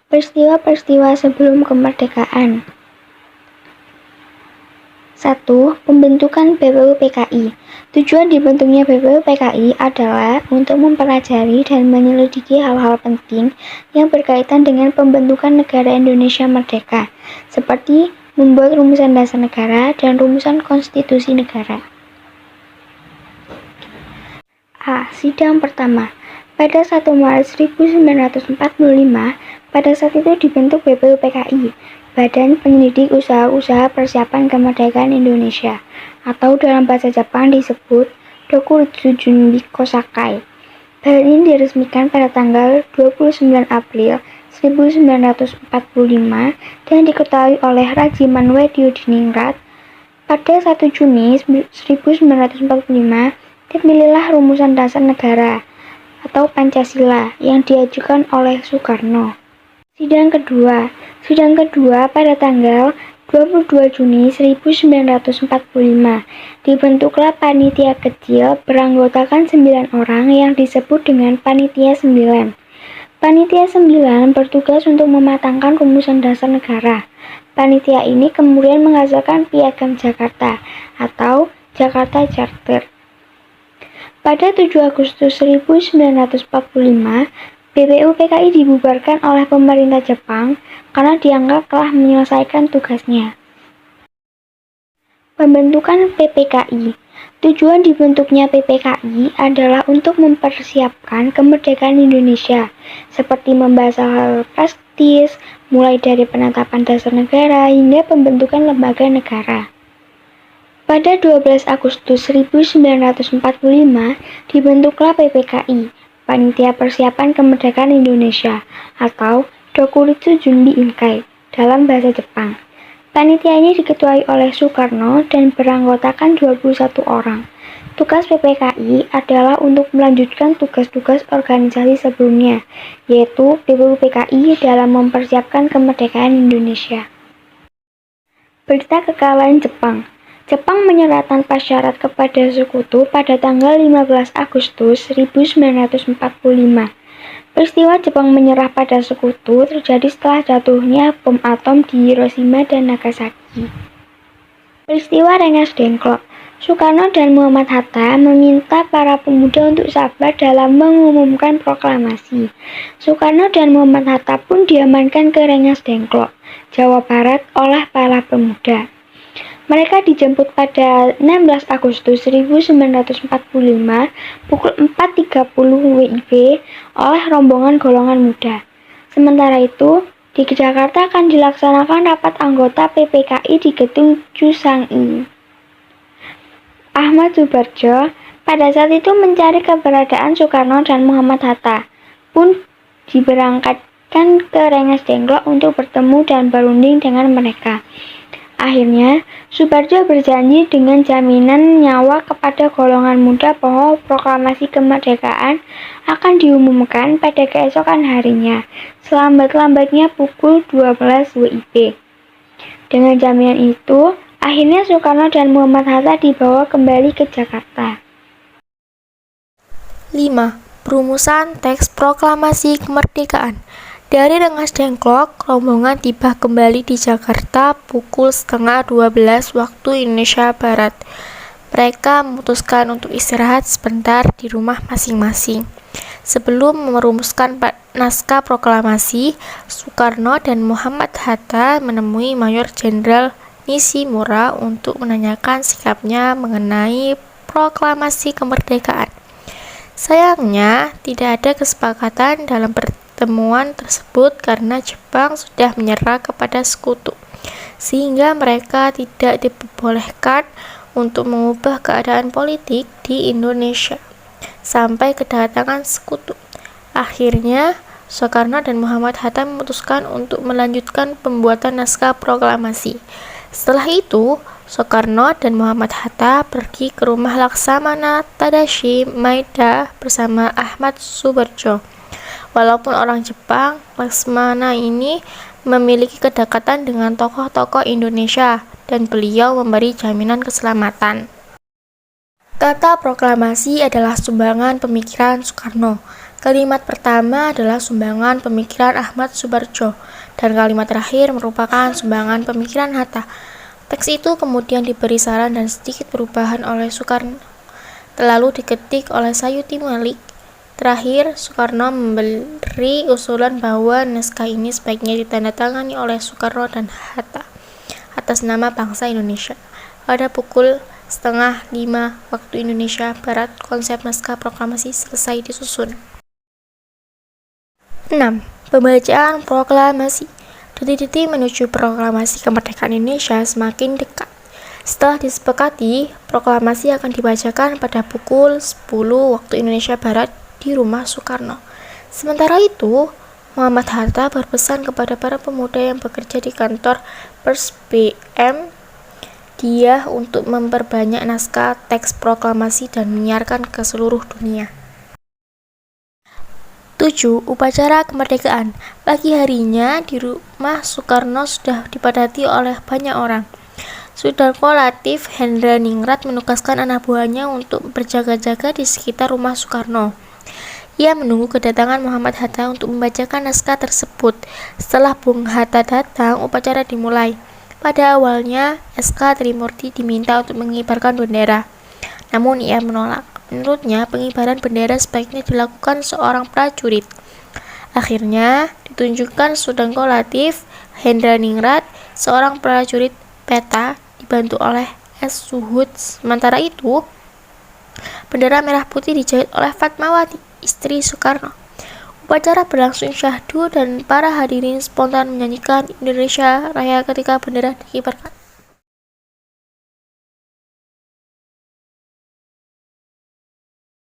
Peristiwa-peristiwa sebelum kemerdekaan. 1. Pembentukan BPUPKI. Tujuan dibentuknya BPUPKI adalah untuk mempelajari dan menyelidiki hal-hal penting yang berkaitan dengan pembentukan negara Indonesia merdeka, seperti membuat rumusan dasar negara dan rumusan konstitusi negara. A. Sidang pertama. Pada 1 Maret 1945, pada saat itu dibentuk BPUPKI, Badan Penyelidik Usaha-Usaha Persiapan Kemerdekaan Indonesia, atau dalam bahasa Jepang disebut Dokuritsu Junbi Kosakai. Badan ini diresmikan pada tanggal 29 April 1945 dan diketahui oleh Rajiman Weddiodiningrat. Pada 1 Juni 1945, dipilihlah rumusan dasar negara atau Pancasila yang diajukan oleh Soekarno. Sidang kedua pada tanggal 22 Juni 1945 dibentuklah panitia kecil beranggotakan 9 orang yang disebut dengan Panitia 9. Panitia 9 bertugas untuk mematangkan rumusan dasar negara. Panitia ini kemudian menghasilkan Piagam Jakarta atau Jakarta Charter. Pada 7 Agustus 1945, BPUPKI dibubarkan oleh pemerintah Jepang karena dianggap telah menyelesaikan tugasnya. Pembentukan PPKI. Tujuan dibentuknya PPKI adalah untuk mempersiapkan kemerdekaan Indonesia, seperti membahas hal praktis, mulai dari penetapan dasar negara hingga pembentukan lembaga negara. Pada 12 Agustus 1945, dibentuklah PPKI, Panitia Persiapan Kemerdekaan Indonesia, atau Dokuritsu Junbi Inkai, dalam bahasa Jepang. Panitia ini diketuai oleh Soekarno dan beranggotakan 21 orang. Tugas PPKI adalah untuk melanjutkan tugas-tugas organisasi sebelumnya, yaitu BPUPKI dalam mempersiapkan kemerdekaan Indonesia. Berita kekalahan Jepang. Jepang menyerah tanpa syarat kepada Sekutu pada tanggal 15 Agustus 1945. Peristiwa Jepang menyerah pada Sekutu terjadi setelah jatuhnya bom atom di Hiroshima dan Nagasaki. Peristiwa Rengas Dengklok. Soekarno dan Muhammad Hatta meminta para pemuda untuk sabar dalam mengumumkan proklamasi. Soekarno dan Muhammad Hatta pun diamankan ke Rengas Dengklok, Jawa Barat oleh para pemuda. Mereka dijemput pada 16 Agustus 1945 pukul 4.30 WIB oleh rombongan golongan muda. Sementara itu, di Jakarta akan dilaksanakan rapat anggota PPKI di gedung Cusangi. Ahmad Subarjo pada saat itu mencari keberadaan Soekarno dan Muhammad Hatta, pun diberangkatkan ke Rengas Dengklok untuk bertemu dan berunding dengan mereka. Akhirnya, Subarjo berjanji dengan jaminan nyawa kepada golongan muda bahwa proklamasi kemerdekaan akan diumumkan pada keesokan harinya, selambat-lambatnya pukul 12 WIB. Dengan jaminan itu, akhirnya Soekarno dan Muhammad Hatta dibawa kembali ke Jakarta. 5. Perumusan teks proklamasi kemerdekaan. Dari Rengas Dengklok, rombongan tiba kembali di Jakarta pukul 11:30 waktu Indonesia Barat. Mereka memutuskan untuk istirahat sebentar di rumah masing-masing. Sebelum merumuskan naskah proklamasi, Soekarno dan Muhammad Hatta menemui Mayor Jenderal Nishimura untuk menanyakan sikapnya mengenai proklamasi kemerdekaan. Sayangnya, tidak ada kesepakatan dalam pertemuan tersebut karena Jepang sudah menyerah kepada Sekutu, sehingga mereka tidak diperbolehkan untuk mengubah keadaan politik di Indonesia sampai kedatangan Sekutu. Akhirnya, Soekarno dan Muhammad Hatta memutuskan untuk melanjutkan pembuatan naskah proklamasi. Setelah itu, Soekarno dan Muhammad Hatta pergi ke rumah Laksamana Tadashi Maeda bersama Ahmad Subarjo. Walaupun orang Jepang, Laksamana ini memiliki kedekatan dengan tokoh-tokoh Indonesia dan beliau memberi jaminan keselamatan. Kata proklamasi adalah sumbangan pemikiran Soekarno. Kalimat pertama adalah sumbangan pemikiran Ahmad Subarjo, dan kalimat terakhir merupakan sumbangan pemikiran Hatta. Teks itu kemudian diberi saran dan sedikit perubahan oleh Soekarno, lalu diketik oleh Sayuti Malik. Terakhir, Soekarno memberi usulan bahwa naskah ini sebaiknya ditandatangani oleh Soekarno dan Hatta atas nama bangsa Indonesia. Pada pukul 4:30 waktu Indonesia Barat, konsep naskah proklamasi selesai disusun. 6. Pembacaan proklamasi. Detik-detik menuju proklamasi kemerdekaan Indonesia semakin dekat. Setelah disepakati, proklamasi akan dibacakan pada pukul 10 waktu Indonesia Barat di rumah Soekarno. Sementara itu, Muhammad Hatta berpesan kepada para pemuda yang bekerja di kantor Pers BM dia untuk memperbanyak naskah teks proklamasi dan menyiarkan ke seluruh dunia. 7. Upacara kemerdekaan. Pagi harinya di rumah Soekarno sudah dipadati oleh banyak orang. Sudarko Latif Hendraningrat menugaskan anak buahnya untuk berjaga-jaga di sekitar rumah Soekarno. Ia menunggu kedatangan Muhammad Hatta untuk membacakan naskah tersebut. Setelah Bung Hatta datang, upacara dimulai. Pada awalnya, SK Trimurti diminta untuk mengibarkan bendera. Namun ia menolak. Menurutnya, pengibaran bendera sebaiknya dilakukan seorang prajurit. Akhirnya, ditunjukkan Sudarko Latif Hendraningrat, seorang prajurit peta, dibantu oleh S. Suhud. Sementara itu, bendera merah putih dijahit oleh Fatmawati, istri Soekarno. Upacara berlangsung syahdu dan para hadirin spontan menyanyikan Indonesia Raya ketika bendera dikibarkan.